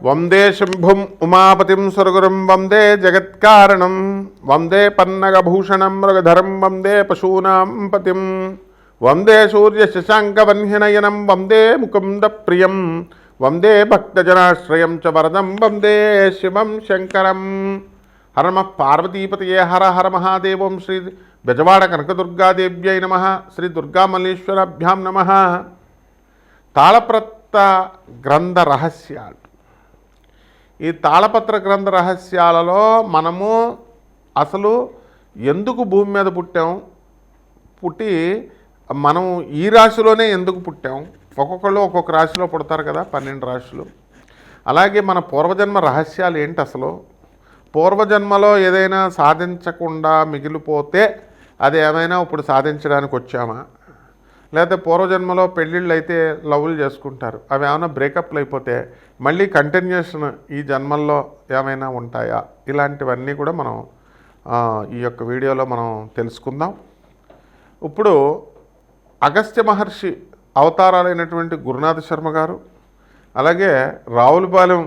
వందే శంభుం ఉమాపతిం సురగురుం వందే జగత్కారణం వందే పన్నగభూషణం మృగధరం వందే పశూనాం పతిం వందే సూర్యశశాంకవన్యనయనం వందే ముకుంద ప్రియం వందే భక్తజనాశ్రయం చ వరదం వందే శివం శంకరం. హర నమః పార్వతీపతయే హర హర మహాదేవం. శ్రీ బెజవాడ కనకదుర్గాదేవ్యై నమః. శ్రీ దుర్గామల్లేశ్వరాభ్యాం నమః. తాళపత్ర గ్రంథ రహస్యాలు. ఈ తాళపత్ర గ్రంథ రహస్యాలలో మనము అసలు ఎందుకు భూమి మీద పుట్టి మనం ఈ రాశిలోనే ఎందుకు పుట్టాం? ఒక్కొక్కళ్ళు ఒక్కొక్క రాశిలో పుడతారు కదా, 12 రాశులు. అలాగే మన పూర్వజన్మ రహస్యాలు ఏంటి? అసలు పూర్వజన్మలో ఏదైనా సాధించకుండా మిగిలిపోతే అది ఏమైనా ఇప్పుడు సాధించడానికి వచ్చామా? లేకపోతే పూర్వజన్మలో పెళ్ళిళ్ళు అయితే లవ్లు చేసుకుంటారు, అవి ఏమైనా బ్రేకప్లు అయిపోతే మళ్ళీ కంటిన్యూషన్ ఈ జన్మల్లో ఏమైనా ఉంటాయా? ఇలాంటివన్నీ కూడా మనం ఈ యొక్క వీడియోలో మనం తెలుసుకుందాం. ఇప్పుడు అగస్త్య మహర్షి అవతారాలైనటువంటి గురునాథ శర్మ గారు, అలాగే రావులపాలెం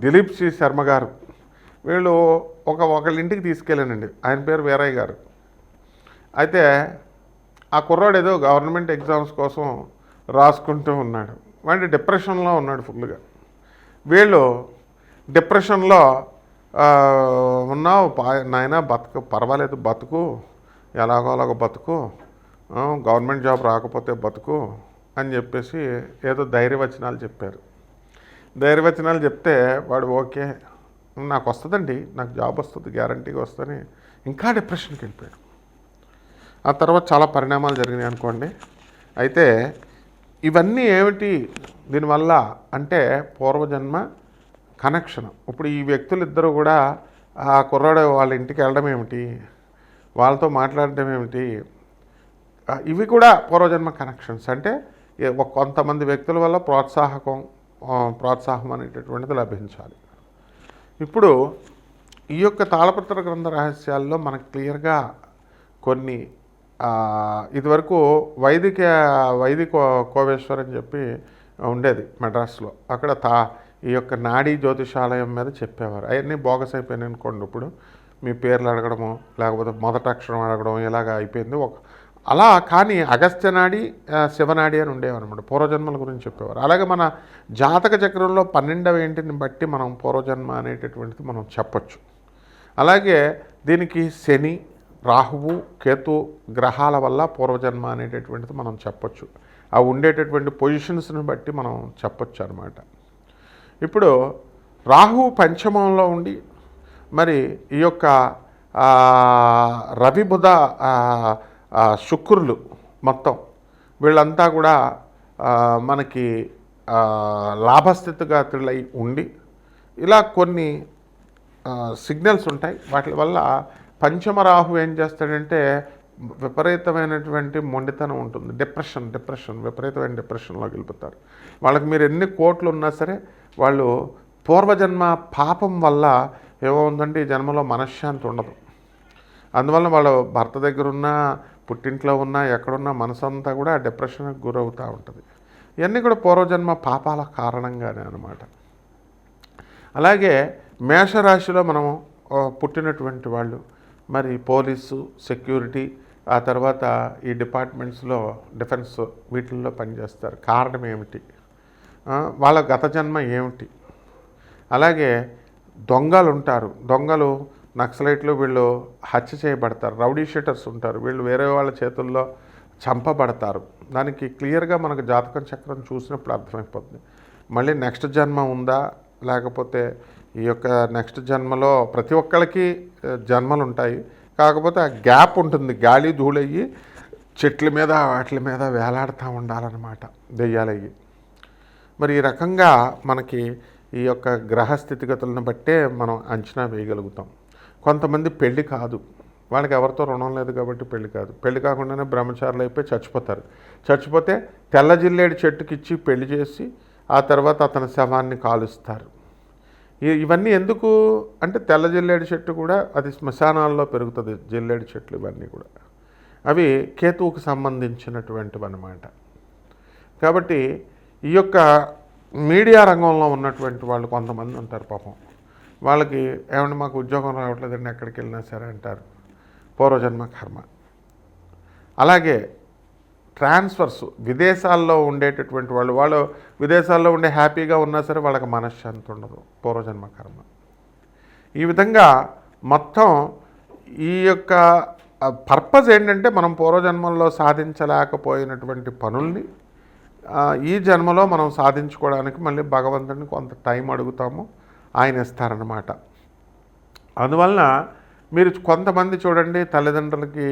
దిలీప్ సి శర్మ గారు, వీళ్ళు ఒకళ్ళ ఇంటికి తీసుకెళ్ళానండి. ఆయన పేరు వీరయ్య గారు. అయితే ఆ కుర్రాడు ఏదో గవర్నమెంట్ ఎగ్జామ్స్ కోసం రాసుకుంటూ ఉన్నాడు. వాడి డిప్రెషన్లో ఉన్నాడు ఫుల్గా. వీళ్ళు డిప్రెషన్లో ఉన్నావు నాయన, బతుకు పర్వాలేదు, బతుకు ఎలాగో అలాగో బతుకు, గవర్నమెంట్ జాబ్ రాకపోతే బతుకు అని చెప్పేసి ఏదో ధైర్యవచనాలు చెప్పారు. ధైర్యవచనాలు చెప్తే వాడు ఓకే నాకు వస్తుందండి, నాకు జాబ్ వస్తుంది, గ్యారంటీగా వస్తుందని ఇంకా డిప్రెషన్కి వెళ్ళిపోయాడు. ఆ తర్వాత చాలా పరిణామాలు జరిగినాయి అనుకోండి. అయితే ఇవన్నీ ఏమిటి దీనివల్ల అంటే పూర్వజన్మ కనెక్షన్. ఇప్పుడు ఈ వ్యక్తులు ఇద్దరు కూడా ఆ కుర్రాడు వాళ్ళ ఇంటికి వెళ్ళడం ఏమిటి, వాళ్ళతో మాట్లాడడం ఏమిటి, ఇవి కూడా పూర్వజన్మ కనెక్షన్స్. అంటే కొంతమంది వ్యక్తుల వల్ల ప్రోత్సాహం అనేటటువంటిది లభించాలి. ఇప్పుడు ఈ యొక్క తాళపత్ర గ్రంథ రహస్యాల్లో మనకు క్లియర్గా కొన్ని ఇదివరకు వైదిక కోవేశ్వర్ అని చెప్పి ఉండేది మెడ్రాస్లో. అక్కడ ఈ యొక్క నాడీ జ్యోతిషాలయం మీద చెప్పేవారు. అవన్నీ బోగస్ అయిపోయినాయి అనుకోండి. ఇప్పుడు మీ పేర్లు అడగడము, లేకపోతే మొదటి అక్షరం అడగడం ఇలాగ అయిపోయింది. అలా కానీ అగస్త్య నాడి, శివనాడి అని ఉండేవన్నమాట. పూర్వజన్మల గురించి చెప్పేవారు. అలాగే మన జాతక చక్రంలో 12వ ఇంటిని బట్టి మనం పూర్వజన్మ అనేటటువంటిది మనం చెప్పచ్చు. అలాగే దీనికి శని, రాహువు, కేతు గ్రహాల వల్ల పూర్వజన్మ అనేటటువంటిది మనం చెప్పచ్చు. అవి ఉండేటటువంటి పొజిషన్స్ని బట్టి మనం చెప్పచ్చు అనమాట. ఇప్పుడు రాహువు పంచమంలో ఉండి మరి ఈ యొక్క రవి, బుధ, శుక్రులు మొత్తం వీళ్ళంతా కూడా మనకి లాభస్థితిగతులై ఉండి ఇలా కొన్ని సిగ్నల్స్ ఉంటాయి. వాటి వల్ల పంచమ రాహు ఏం చేస్తాడంటే విపరీతమైనటువంటి మొండితనం ఉంటుంది. డిప్రెషన్ విపరీతమైన డిప్రెషన్లోకి వెళ్ళిపోతారు. వాళ్ళకి మీరు ఎన్ని కోట్లు ఉన్నా సరే వాళ్ళు పూర్వజన్మ పాపం వల్ల ఏమవుతుందంటే ఈ జన్మలో మనశ్శాంతి ఉండదు. అందువల్ల వాళ్ళు భర్త దగ్గర ఉన్నా, పుట్టింట్లో ఉన్నా, ఎక్కడున్నా మనసంతా కూడా డిప్రెషన్కి గురవుతూ ఉంటుంది. ఇవన్నీ కూడా పూర్వజన్మ పాపాల కారణంగానే అన్నమాట. అలాగే మేషరాశిలో మనము పుట్టినటువంటి వాళ్ళు మరి పోలీసు, సెక్యూరిటీ, ఆ తర్వాత ఈ డిపార్ట్మెంట్స్లో డిఫెన్స్ వీటిల్లో పనిచేస్తారు. కారణం ఏమిటి? వాళ్ళ గత జన్మ ఏమిటి? అలాగే దొంగలు ఉంటారు. దొంగలు, నక్సలైట్లు వీళ్ళు హత్య చేయబడతారు. రౌడీ షీటర్స్ ఉంటారు, వీళ్ళు వేరే వాళ్ళ చేతుల్లో చంపబడతారు. దానికి క్లియర్గా మనకు జాతకం చక్రం చూసినప్పుడు అర్థమైపోతుంది. మళ్ళీ నెక్స్ట్ జన్మ ఉందా, లేకపోతే ఈ యొక్క నెక్స్ట్ జన్మలో ప్రతి ఒక్కరికి జన్మలు ఉంటాయి. కాకపోతే ఆ గ్యాప్ ఉంటుంది. గాలి ధూళయ్యి చెట్ల మీద వాటి మీద వేలాడుతూ ఉండాలన్నమాట దెయ్యాలయ్యి. మరి ఈ రకంగా మనకి ఈ యొక్క గ్రహ స్థితిగతులను బట్టే మనం అంచనా వేయగలుగుతాం. కొంతమంది పెళ్ళి కాదు, వాళ్ళకి ఎవరితో రుణం లేదు కాబట్టి పెళ్ళి కాదు. పెళ్ళి కాకుండానే బ్రహ్మచారులు అయిపోయి చచ్చిపోతారు. చచ్చిపోతే తెల్ల జిల్లేడు చెట్టుకిచ్చి పెళ్లి చేసి ఆ తర్వాత అతని శవాన్ని కాలుస్తారు. ఇవన్నీ ఎందుకు అంటే తెల్ల జిల్లేడు చెట్టు కూడా అది శ్మశానాల్లో పెరుగుతుంది. జిల్లేడు చెట్లు ఇవన్నీ కూడా అవి కేతువుకు సంబంధించినటువంటివి అన్నమాట. కాబట్టి ఈ యొక్క మీడియా రంగంలో ఉన్నటువంటి వాళ్ళు కొంతమంది ఉంటారు పాపం. వాళ్ళకి ఏమంటే మాకు ఉద్యోగం రావట్లేదండి, ఎక్కడికి వెళ్ళినా సరే అంటారు, పూర్వజన్మ కర్మ. అలాగే ట్రాన్స్ఫర్స్, విదేశాల్లో ఉండేటటువంటి వాళ్ళు విదేశాల్లో ఉండే హ్యాపీగా ఉన్నా సరే వాళ్ళకి మనశ్శాంతి ఉండదు, పూర్వజన్మ కర్మ. ఈ విధంగా మొత్తం ఈ యొక్క పర్పస్ ఏంటంటే మనం పూర్వజన్మల్లో సాధించలేకపోయినటువంటి పనుల్ని ఈ జన్మలో మనం సాధించుకోవడానికి మళ్ళీ భగవంతుడిని కొంత టైం అడుగుతాము, ఆయన ఇస్తారన్నమాట. అందువలన మీరు కొంతమంది చూడండి, తల్లిదండ్రులకి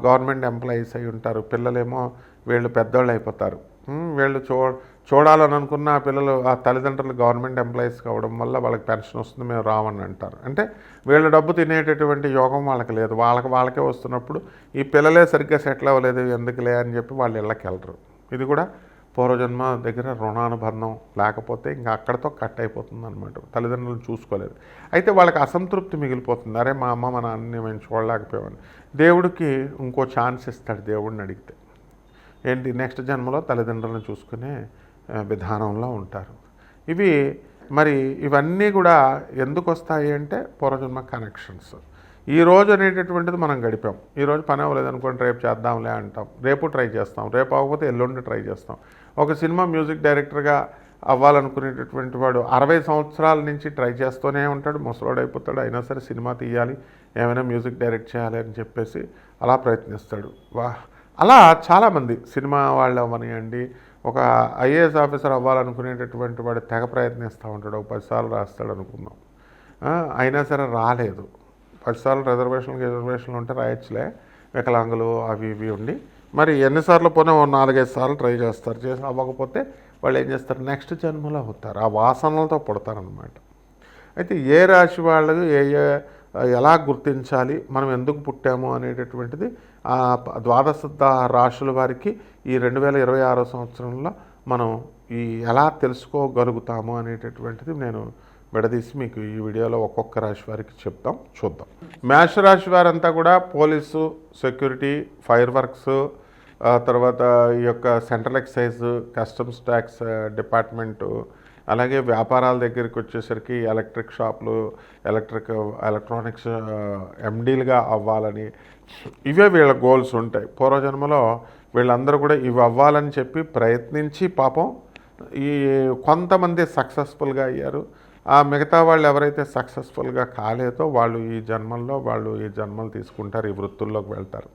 గవర్నమెంట్ ఎంప్లాయీస్ అయి ఉంటారు, పిల్లలేమో వీళ్ళు పెద్దోళ్ళు అయిపోతారు. వీళ్ళు చూడాలని అనుకున్న పిల్లలు ఆ తల్లిదండ్రులు గవర్నమెంట్ ఎంప్లాయీస్ కావడం వల్ల వాళ్ళకి పెన్షన్ వస్తుంది, మేము రావని అంటారు. అంటే వీళ్ళ డబ్బు తినేటటువంటి యోగం వాళ్ళకి లేదు, వాళ్ళకే వస్తున్నప్పుడు ఈ పిల్లలే సరిగ్గా సెటిల్ అవ్వలేదు ఎందుకులే అని చెప్పి వాళ్ళు ఇళ్ళకి వెళ్ళరు. ఇది కూడా పూర్వజన్మ దగ్గర రుణానుబంధం లేకపోతే ఇంకా అక్కడితో కట్ అయిపోతుంది అనమాట. తల్లిదండ్రులను చూసుకోలేదు, అయితే వాళ్ళకి అసంతృప్తి మిగిలిపోతుంది. అరే మా అమ్మ మా నాన్నని మేము చూడలేకపోయామని. దేవుడికి ఇంకో ఛాన్స్ ఇస్తాడు దేవుడిని అడిగితే. ఏంటి, నెక్స్ట్ జన్మలో తల్లిదండ్రులను చూసుకునే విధానంలో ఉంటారు. ఇవన్నీ కూడా ఎందుకు వస్తాయి అంటే పూర్వజన్మ కనెక్షన్స్. ఈ రోజు అనేటటువంటిది మనం గడిపాం, ఈరోజు పని అవ్వలేదు అనుకోండి, రేపు చేద్దాంలే అంటాం, రేపు ట్రై చేస్తాం, రేపు అవ్వకపోతే ఎల్లుండి ట్రై చేస్తాం. ఒక సినిమా మ్యూజిక్ డైరెక్టర్గా అవ్వాలనుకునేటటువంటి వాడు 60 సంవత్సరాల నుంచి ట్రై చేస్తూనే ఉంటాడు, ముసలోడు అయిపోతాడు, అయినా సరే సినిమా తీయాలి, ఏమైనా మ్యూజిక్ డైరెక్ట్ చేయాలి అని చెప్పేసి అలా ప్రయత్నిస్తాడు. అలా చాలామంది సినిమా వాళ్ళు అవ్వనియండి, ఒక ఐఏఎస్ ఆఫీసర్ అవ్వాలనుకునేటటువంటి వాడు తెగ ప్రయత్నిస్తూ ఉంటాడు, ఒక 10 సార్లు రాస్తాడు అనుకుందాం, అయినా సరే రాలేదు. 10 సార్లు రిజర్వేషన్లు ఉంటే రాయొచ్చులే, వికలాంగులు అవి ఇవి ఉండి, మరి ఎన్నిసార్లు పోనీ 4-5 సార్లు ట్రై చేస్తారు, చేసి అవ్వకపోతే వాళ్ళు ఏం చేస్తారు, నెక్స్ట్ జన్మలో అవుతారు, ఆ వాసనలతో పుడతారనమాట. అయితే ఏ రాశి వాళ్ళు ఎలా గుర్తించాలి, మనం ఎందుకు పుట్టాము అనేటటువంటిది ద్వాదశ రాశుల వారికి ఈ 2026 సంవత్సరంలో మనం ఎలా తెలుసుకోగలుగుతాము అనేటటువంటిది నేను విడదీసి మీకు ఈ వీడియోలో ఒక్కొక్క రాశి వారికి చూద్దాం. మేషరాశి వారంతా కూడా పోలీసు, సెక్యూరిటీ, ఫైర్ వర్క్స్, తర్వాత ఈ యొక్క central excise, customs tax department, అలాగే వ్యాపారాల దగ్గరికి వచ్చేసరికి ఎలక్ట్రిక్ షాపులు, ఎలక్ట్రానిక్స్ ఎండీలుగా అవ్వాలని ఇవే వీళ్ళ గోల్స్ ఉంటాయి. పూర్వజన్మలో వీళ్ళందరూ కూడా ఇవి అవ్వాలని చెప్పి ప్రయత్నించి పాపం ఈ కొంతమంది సక్సెస్ఫుల్గా అయ్యారు. ఆ మిగతా వాళ్ళు ఎవరైతే సక్సెస్ఫుల్గా కాలేదో వాళ్ళు ఈ జన్మలు తీసుకుంటారు, ఈ వృత్తుల్లోకి వెళ్తారు.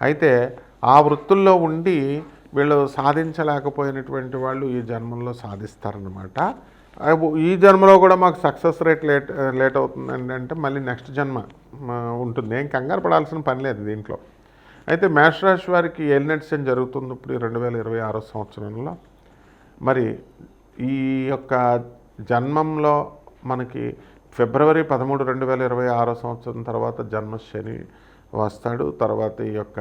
అయితే ఆ వృత్తుల్లో ఉండి వీళ్ళు సాధించలేకపోయినటువంటి వాళ్ళు ఈ జన్మల్లో సాధిస్తారనమాట. ఈ జన్మలో కూడా మాకు సక్సెస్ రేట్ లేట్ అవుతుందండి అంటే మళ్ళీ నెక్స్ట్ జన్మ ఉంటుంది, ఏం కంగారు పడాల్సిన పని లేదు దీంట్లో. అయితే మేషరాశి వారికి ఏలినట్స్ జరుగుతుంది ఇప్పుడు 2026 సంవత్సరంలో. మరి ఈ యొక్క జన్మంలో మనకి ఫిబ్రవరి 13, 2026 సంవత్సరం తర్వాత జన్మశని వస్తాడు. తర్వాత ఈ యొక్క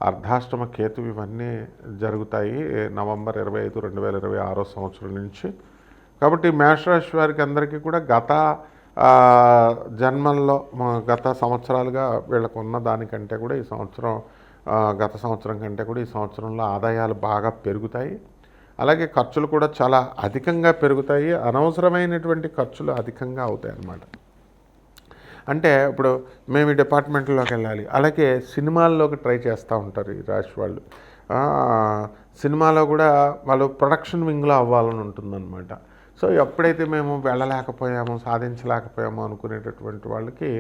అర్ధాష్టమ కేతు ఇవన్నీ జరుగుతాయి నవంబర్ 25, 2026 సంవత్సరం నుంచి. కాబట్టి మేషరాశి వారికి అందరికీ కూడా జన్మల్లో గత సంవత్సరాలుగా వీళ్ళకు ఉన్న దానికంటే కూడా ఈ సంవత్సరం గత సంవత్సరం కంటే కూడా ఈ సంవత్సరంలో ఆదాయాలు బాగా పెరుగుతాయి. అలాగే ఖర్చులు కూడా చాలా అధికంగా పెరుగుతాయి, అనవసరమైనటువంటి ఖర్చులు అధికంగా అవుతాయి అన్నమాట. అంటే ఇప్పుడు మేము ఈ డిపార్ట్మెంట్లోకి వెళ్ళాలి, అలాగే సినిమాల్లోకి ట్రై చేస్తూ ఉంటారు ఈ రాశి వాళ్ళు. సినిమాలో కూడా వాళ్ళు ప్రొడక్షన్ వింగ్లో అవ్వాలని ఉంటుందన్నమాట. సో ఎప్పుడైతే మేము వెళ్ళలేకపోయాము, సాధించలేకపోయాము అనుకునేటటువంటి వాళ్ళకి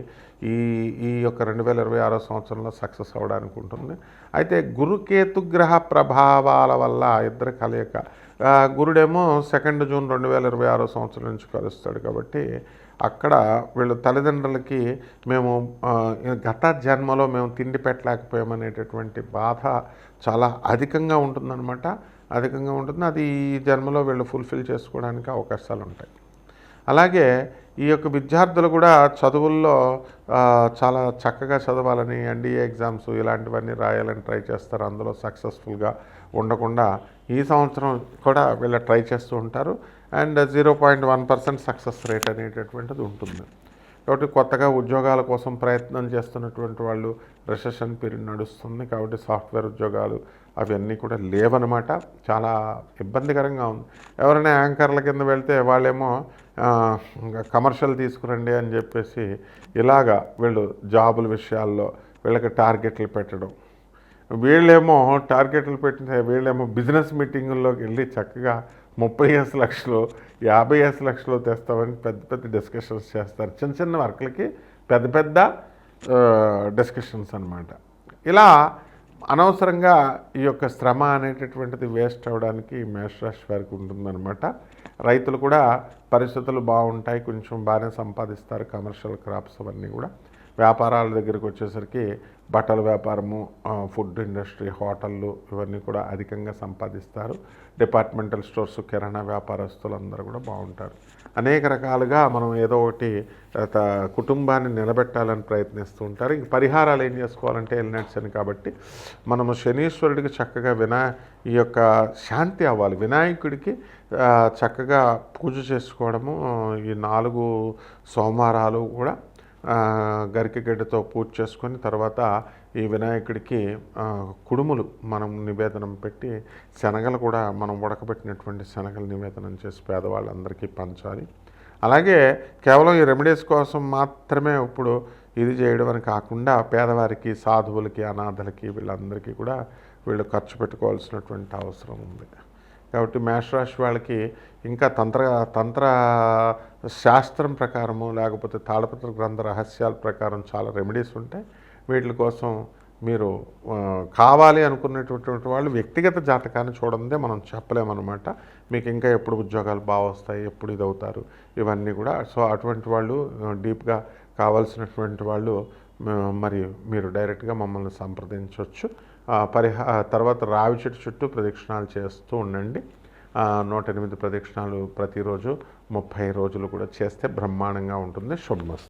ఈ యొక్క 2026 సంవత్సరంలో సక్సెస్ అవ్వడానికి ఉంటుంది. అయితే గురుకేతుగ్రహ ప్రభావాల వల్ల ఇద్దరు కలయిక, గురుడేమో 2 జూన్ 2026 సంవత్సరం నుంచి కలుస్తాడు. కాబట్టి అక్కడ వీళ్ళు తల్లిదండ్రులకి మేము గత జన్మలో మేము తిండి పెట్టలేకపోయామనేటటువంటి బాధ చాలా అధికంగా ఉంటుందన్నమాట. అధికంగా ఉంటుంది, అది ఈ జన్మలో వీళ్ళు ఫుల్ఫిల్ చేసుకోవడానికి అవకాశాలు ఉంటాయి. అలాగే ఈ యొక్క విద్యార్థులు కూడా చదువుల్లో చాలా చక్కగా చదవాలని, ఎన్డీఏ ఎగ్జామ్స్ ఇలాంటివన్నీ రాయాలని ట్రై చేస్తారు. అందులో సక్సెస్ఫుల్గా ఉండకుండా ఈ సంవత్సరం కూడా వీళ్ళు ట్రై చేస్తూ ఉంటారు. అండ్ 0.1% సక్సెస్ రేట్ అనేటటువంటిది ఉంటుంది. కాబట్టి కొత్తగా ఉద్యోగాల కోసం ప్రయత్నం చేస్తున్నటువంటి వాళ్ళు రిసెషన్ పీరియడ్ నడుస్తుంది కాబట్టి సాఫ్ట్వేర్ ఉద్యోగాలు అవన్నీ కూడా లేవన్నమాట. చాలా ఇబ్బందికరంగా ఉంది. ఎవరైనా యాంకర్ల కింద వెళ్తే వాళ్ళేమో కమర్షియల్ తీసుకురండి అని చెప్పేసి ఇలాగా వీళ్ళు జాబుల విషయాల్లో వీళ్ళకి టార్గెట్లు పెట్టడం, వీళ్ళేమో టార్గెట్లు పెట్టిన వీళ్ళేమో బిజినెస్ మీటింగుల్లోకి వెళ్ళి చక్కగా 30 లక్షలు 50 లక్షలు తెస్తామని పెద్ద పెద్ద డిస్కషన్స్ చేస్తారు. చిన్న చిన్న వర్క్లకి పెద్ద పెద్ద డిస్కషన్స్ అన్నమాట. ఇలా అనవసరంగా ఈ యొక్క శ్రమ అనేటటువంటిది వేస్ట్ అవ్వడానికి మేషరాశి వారికి ఉంటుందన్నమాట. రైతులు కూడా పరిస్థితులు బాగుంటాయి, కొంచెం బాగానే సంపాదిస్తారు. కమర్షియల్ క్రాప్స్ అవన్నీ కూడా వ్యాపారాల దగ్గరికి వచ్చేసరికి బట్టల వ్యాపారము, ఫుడ్ ఇండస్ట్రీ, హోటళ్ళు ఇవన్నీ కూడా అధికంగా సంపాదిస్తారు. డిపార్ట్మెంటల్ స్టోర్స్, కిరాణా వ్యాపారస్తులు అందరూ కూడా బాగుంటారు. అనేక రకాలుగా మనం ఏదో ఒకటి కుటుంబాన్ని నిలబెట్టాలని ప్రయత్నిస్తూ ఉంటారు. ఇంక పరిహారాలు ఏం చేసుకోవాలంటే ఎలినట్స్ అని కాబట్టి మనము శనీశ్వరుడికి చక్కగా ఈ యొక్క శాంతి అవ్వాలి. వినాయకుడికి చక్కగా పూజ చేసుకోవడము, ఈ 4 సోమవారాలు కూడా గరికెగడ్డతో పూజ చేసుకొని తర్వాత ఈ వినాయకుడికి కుడుములు మనం నివేదనం పెట్టి, శనగలు కూడా మనం ఉడకబెట్టినటువంటి శనగలు నివేదనం చేసి పేదవాళ్ళందరికీ పంచాలి. అలాగే కేవలం ఈ రెమెడీస్ కోసం మాత్రమే ఇప్పుడు ఇది చేయడం అని కాకుండా పేదవారికి, సాధువులకి, అనాథలకి వీళ్ళందరికీ కూడా వీళ్ళు ఖర్చు పెట్టుకోవాల్సినటువంటి అవసరం ఉంది. కాబట్టి మేషరాశి వాళ్ళకి ఇంకా తంత్ర శాస్త్రం ప్రకారము లేకపోతే తాళపత్ర గ్రంథ రహస్యాల ప్రకారం చాలా రెమెడీస్ ఉంటాయి. వీటి కోసం మీరు కావాలి అనుకునేటటువంటి వాళ్ళు వ్యక్తిగత జాతకాన్ని చూడందే మనం చెప్పలేమన్నమాట. మీకు ఇంకా ఎప్పుడు ఉద్యోగాలు బాగా వస్తాయి, ఎప్పుడు ఇది అవుతారు, ఇవన్నీ కూడా. సో అటువంటి వాళ్ళు డీప్గా కావాల్సినటువంటి వాళ్ళు మరి మీరు డైరెక్ట్గా మమ్మల్ని సంప్రదించవచ్చు. తర్వాత రావి చెట్టు చుట్టూ ప్రదక్షిణాలు చేస్తూ ఉండండి. 108 ప్రదక్షిణాలు ప్రతిరోజు 30 రోజులు కూడా చేస్తే బ్రహ్మాండంగా ఉంటుంది. శుభమస్తు.